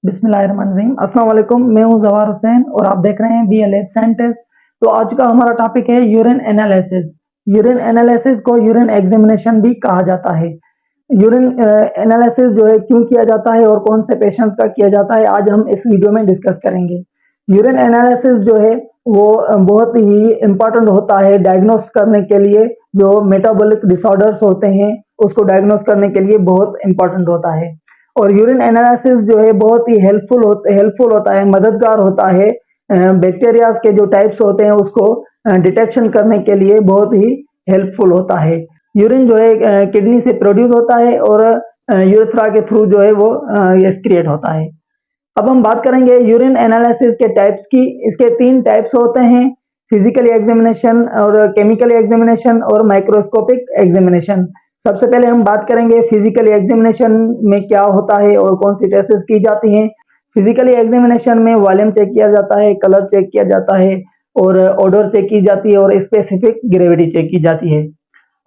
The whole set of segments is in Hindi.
बिस्मिल्लाहिर्रहमानिर्रहीम। अस्सलाम वालेकुम। मैं हूं जवार हुसैन और आप देख रहे हैं बी एल एफ साइंटिस्ट। तो आज का हमारा टॉपिक है यूरिन एनालिसिस। यूरिन एनालिसिस को यूरिन एग्जामिनेशन भी कहा जाता है। यूरिन एनालिसिस जो है क्यों किया जाता है और कौन से पेशेंट्स का किया जाता है, आज हम इस वीडियो में डिस्कस करेंगे। यूरिन एनालिसिस जो है वो बहुत ही इम्पोर्टेंट होता है डायग्नोस करने के लिए। जो मेटाबॉलिक डिसऑर्डर्स होते हैं उसको डायग्नोस करने के लिए बहुत इम्पोर्टेंट होता है। और यूरिन एनालिसिस जो है बहुत ही हेल्पफुल होता है, मददगार होता है। बैक्टीरियाज के जो टाइप्स होते हैं उसको डिटेक्शन करने के लिए बहुत ही हेल्पफुल होता है। यूरिन जो है किडनी से प्रोड्यूस होता है और यूरेथ्रा के थ्रू जो है वो ये एक्सक्रिएट होता है। अब हम बात करेंगे यूरिन एनालिसिस के टाइप्स की। इसके 3 टाइप्स होते हैं, फिजिकली एग्जामिनेशन और केमिकली एग्जामिनेशन और माइक्रोस्कोपिक एग्जामिनेशन। सबसे पहले हम बात करेंगे फिजिकली एग्जामिनेशन में क्या होता है और कौन सी टेस्ट की जाती हैं। फिजिकली एग्जामिनेशन में वॉल्यूम चेक किया जाता है, कलर चेक किया जाता है और ओडोर चेक की जाती है और स्पेसिफिक ग्रेविटी चेक की जाती है।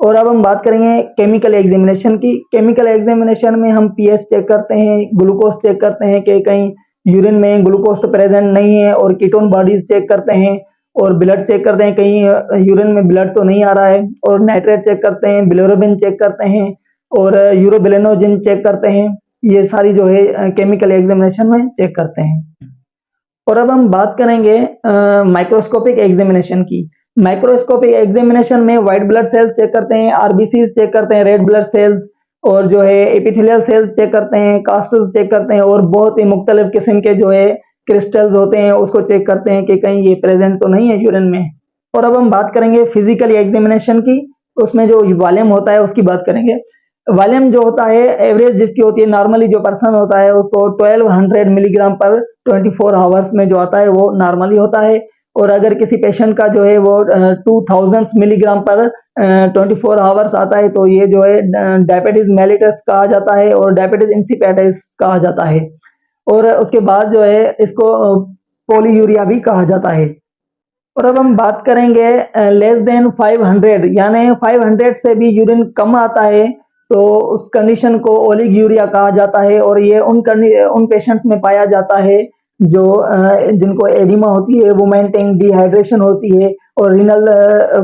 और अब हम बात करेंगे केमिकल एग्जामिनेशन की। केमिकल एग्जामिनेशन में हम पीएच चेक करते हैं, ग्लूकोज चेक करते हैं कि कहीं यूरिन में ग्लूकोज तो प्रेजेंट नहीं है, और कीटोन बॉडीज चेक करते हैं और ब्लड चेक करते हैं कहीं यूरिन में ब्लड तो नहीं आ रहा है, और नाइट्रेट चेक करते हैं, बिलिरुबिन चेक करते हैं और यूरोबिलिनोजिन चेक करते हैं। ये सारी जो है केमिकल एग्जामिनेशन में चेक करते हैं। और अब हम बात करेंगे माइक्रोस्कोपिक एग्जामिनेशन की। माइक्रोस्कोपिक एग्जामिनेशन में व्हाइट ब्लड सेल्स चेक करते हैं, आरबीसी चेक करते हैं, रेड ब्लड सेल्स, और जो है एपिथेलियल सेल्स चेक करते हैं, कास्टल्स चेक करते हैं और बहुत ही मुख्तलिफ किस्म के जो है क्रिस्टल्स होते हैं उसको चेक करते हैं कि कहीं ये प्रेजेंट तो नहीं है यूरिन में। और अब हम बात करेंगे फिजिकली एग्जामिनेशन की। उसमें जो वॉल्यूम होता है उसकी बात करेंगे। वॉल्यूम जो होता है एवरेज जिसकी होती है, नॉर्मली जो पर्सन होता है उसको 1200 मिलीग्राम पर 24 आवर्स में जो आता है वो नॉर्मली होता है। और अगर किसी पेशेंट का जो है वो 2000 मिलीग्राम पर 24 आवर्स आता है तो ये जो है डायबिटीज मेलिटस कहा जाता है और डायबिटीज इंसिपिडेंस कहा जाता है। और उसके बाद जो है इसको पोलीयूरिया भी कहा जाता है। और अब हम बात करेंगे लेस देन 500, यानी 500 से भी यूरिन कम आता है तो उस कंडीशन को ओलिगूरिया कहा जाता है। और ये उन पेशेंट्स में पाया जाता है जो जिनको एडिमा होती है, वोमेंटिंग, डिहाइड्रेशन होती है और रीनल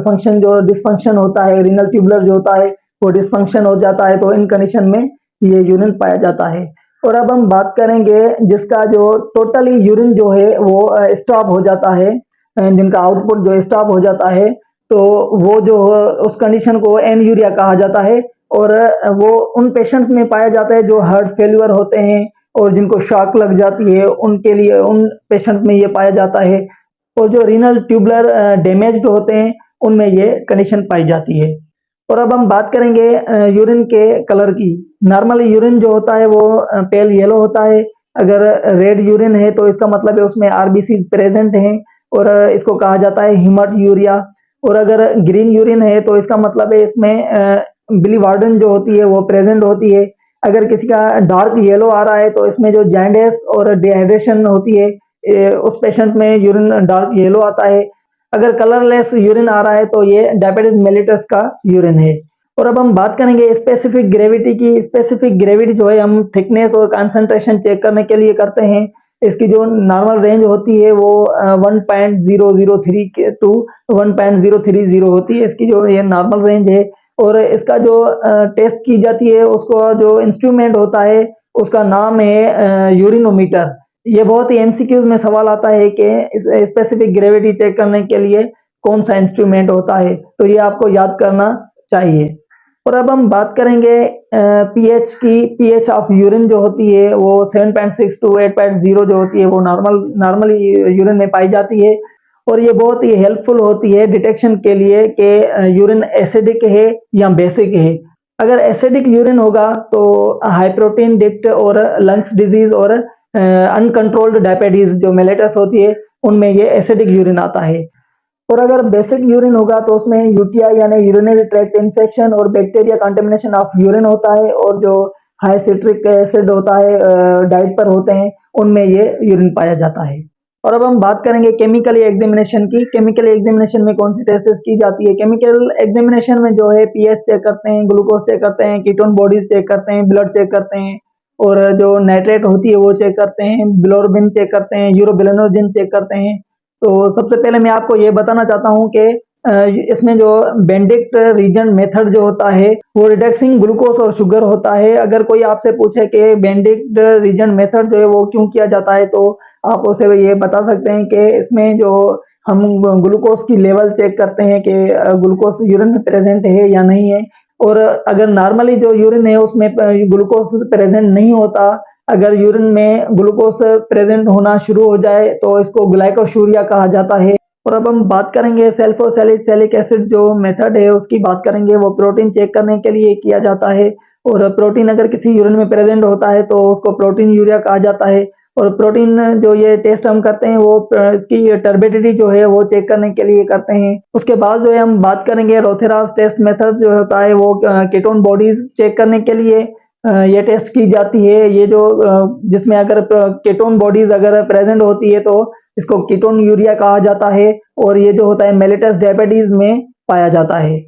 फंक्शन जो डिसफंक्शन होता है, रीनल ट्यूबुलर जो होता है वो डिसफंक्शन हो जाता है, तो इन कंडीशन में ये यूरिन पाया जाता है। और अब हम बात करेंगे जिसका जो टोटली यूरिन जो है वो स्टॉप हो जाता है, जिनका आउटपुट जो स्टॉप हो जाता है, तो वो जो उस कंडीशन को एनयूरिया कहा जाता है। और वो उन पेशेंट्स में पाया जाता है जो हार्ट फेल्यूर होते हैं और जिनको शॉक लग जाती है, उनके लिए उन पेशेंट्स में ये पाया जाता है। और जो रीनल ट्यूबुलर डैमेज्ड होते हैं उनमें ये कंडीशन पाई जाती है। और अब हम बात करेंगे यूरिन के कलर की। नॉर्मली यूरिन जो होता है वो पेल येलो होता है। अगर रेड यूरिन है तो इसका मतलब है उसमें आरबीसी प्रेजेंट हैं और इसको कहा जाता है हीमट यूरिया। और अगर ग्रीन यूरिन है तो इसका मतलब है इसमें बिलीवार्डन जो होती है वो प्रेजेंट होती है। अगर किसी का डार्क येलो आ रहा है तो इसमें जो जैंडिस और डिहाइड्रेशन होती है, उस पेशेंट में यूरिन डार्क येलो आता है। अगर कलरलेस यूरिन आ रहा है तो ये डायबिटीज मेलिटस का यूरिन है। और अब हम बात करेंगे स्पेसिफिक ग्रेविटी की। स्पेसिफिक ग्रेविटी जो है हम थिकनेस और कंसंट्रेशन चेक करने के लिए करते हैं। इसकी जो नॉर्मल रेंज होती है वो 1.003 टू 1.030 होती है, इसकी जो ये नॉर्मल रेंज है। और इसका जो टेस्ट की जाती है उसको जो इंस्ट्रूमेंट होता है उसका नाम है यूरिनोमीटर। ये बहुत ही एमसीक्यूज में सवाल आता है कि स्पेसिफिक ग्रेविटी चेक करने के लिए कौन सा इंस्ट्रूमेंट होता है, तो ये आपको याद करना चाहिए। और अब हम बात करेंगे पीएच की। पीएच ऑफ यूरिन जो होती है वो 7.6 टू 8.0 जो होती है वो नॉर्मली यूरिन में पाई जाती है। और ये बहुत ही हेल्पफुल होती है डिटेक्शन के लिए कि यूरिन एसिडिक है या बेसिक है। अगर एसिडिक यूरिन होगा तो हाई प्रोटीन डिक्ट और लंग्स डिजीज और अनकंट्रोल्ड डायबिटीज जो मेलिटस होती है उनमें ये एसिडिक यूरिन आता है। और अगर बेसिक यूरिन होगा तो उसमें यूटीआई यानी यूरिनरी ट्रैक्ट इन्फेक्शन और बैक्टीरिया कंटेमिनेशन ऑफ यूरिन होता है। और जो हाई सिट्रिक एसिड होता है डाइट पर होते हैं उनमें ये यूरिन पाया जाता है। और अब हम बात करेंगे केमिकल एग्जामिनेशन की। केमिकल एग्जामिनेशन में कौन सी टेस्ट की जाती है। केमिकल एग्जामिनेशन में जो है पीएच चेक करते हैं, ग्लूकोज चेक करते हैं, कीटोन बॉडीज चेक करते हैं, ब्लड चेक करते हैं और जो नाइट्रेट होती है वो चेक करते हैं, बिलोरुबिन चेक करते हैं, यूरोबिलिनोजिन चेक करते हैं। तो सबसे पहले मैं आपको ये बताना चाहता हूँ कि इसमें जो बेंडिक्ट रीजन मेथड जो होता है वो रिडक्सिंग ग्लूकोज और शुगर होता है। अगर कोई आपसे पूछे कि बेंडिक्ट रीजन मेथड जो है वो क्यों किया जाता है, तो आप उसे ये बता सकते हैं कि इसमें जो हम ग्लूकोज की लेवल चेक करते हैं कि ग्लूकोज यूरिन में प्रेजेंट है या नहीं है। और अगर नॉर्मली जो यूरिन है उसमें ग्लूकोज प्रेजेंट नहीं होता, अगर यूरिन में ग्लूकोज प्रेजेंट होना शुरू हो जाए तो इसको ग्लाइकोशूरिया कहा जाता है। और अब हम बात करेंगे सल्फोसैलिसिलिक एसिड जो मेथड है उसकी बात करेंगे। वो प्रोटीन चेक करने के लिए किया जाता है, और प्रोटीन अगर किसी यूरिन में प्रेजेंट होता है तो उसको प्रोटीन यूरिया कहा जाता है। और प्रोटीन जो ये टेस्ट हम करते हैं वो इसकी टर्बिडिटी जो है वो चेक करने के लिए करते हैं। उसके बाद जो है हम बात करेंगे रोथेरास टेस्ट मेथड जो होता है वो कीटोन बॉडीज चेक करने के लिए ये टेस्ट की जाती है। ये जो जिसमें अगर कीटोन बॉडीज अगर प्रेजेंट होती है तो इसको कीटोन यूरिया कहा जाता है, और ये जो होता है मेलिटस डायबिटीज में पाया जाता है।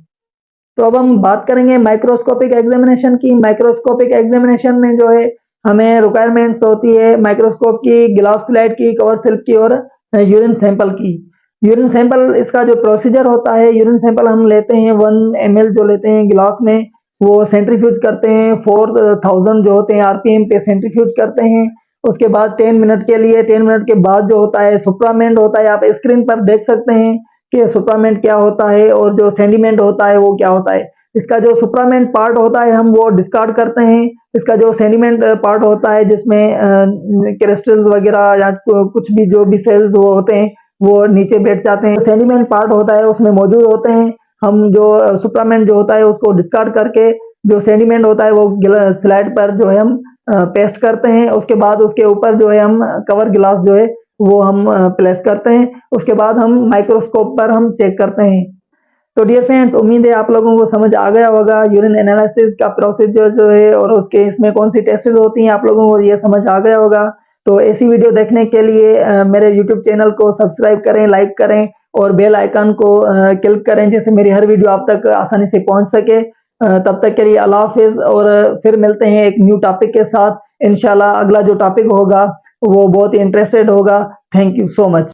तो अब हम बात करेंगे माइक्रोस्कोपिक एग्जामिनेशन की। माइक्रोस्कोपिक एग्जामिनेशन में जो है हमें रिक्वायरमेंट्स होती है माइक्रोस्कोप की, ग्लास स्लाइड की, कवर स्लिप की और यूरिन सैंपल की। यूरिन सैंपल इसका जो प्रोसीजर होता है, यूरिन सैंपल हम लेते हैं 1 ml जो लेते हैं गिलास में, वो सेंट्रीफ्यूज करते हैं 4000 जो होते हैं आरपीएम पे सेंट्रीफ्यूज करते हैं। उसके बाद 10 मिनट के लिए, 10 मिनट के बाद जो होता है सुप्रामेंट होता है। आप स्क्रीन पर देख सकते हैं कि सुप्रामेंट क्या होता है और जो सेंडिमेंट होता है वो क्या होता है। इसका जो सुप्रामेंट पार्ट होता है हम वो डिस्कार्ड करते हैं। इसका जो सेंडिमेंट पार्ट होता है जिसमें क्रिस्टल्स वगैरह या कुछ भी जो भी सेल्स वो होते हैं वो नीचे बैठ जाते हैं। सेंडिमेंट पार्ट होता है उसमें मौजूद होते हैं। हम जो सुप्रामेंट जो होता है उसको डिस्कार्ड करके जो सेंडिमेंट होता है वो स्लाइड पर जो है हम पेस्ट करते हैं। उसके बाद उसके ऊपर जो है हम कवर ग्लास जो है वो हम प्लेस करते हैं। उसके बाद हम माइक्रोस्कोप पर हम चेक करते हैं। तो डियर फ्रेंड्स, उम्मीद है आप लोगों को समझ आ गया होगा यूरिन एनालिसिस का प्रोसीजर जो है और उसके इसमें कौन सी टेस्टेड होती हैं, आप लोगों को ये समझ आ गया होगा। तो ऐसी वीडियो देखने के लिए मेरे यूट्यूब चैनल को सब्सक्राइब करें, लाइक करें और बेल आइकन को क्लिक करें, जैसे मेरी हर वीडियो आप तक आसानी से पहुंच सके। तब तक के लिए अल्लाह हाफिज, और फिर मिलते हैं एक न्यू टॉपिक के साथ। इंशाल्लाह अगला जो टॉपिक होगा वो बहुत ही इंटरेस्टेड होगा। Thank you so much.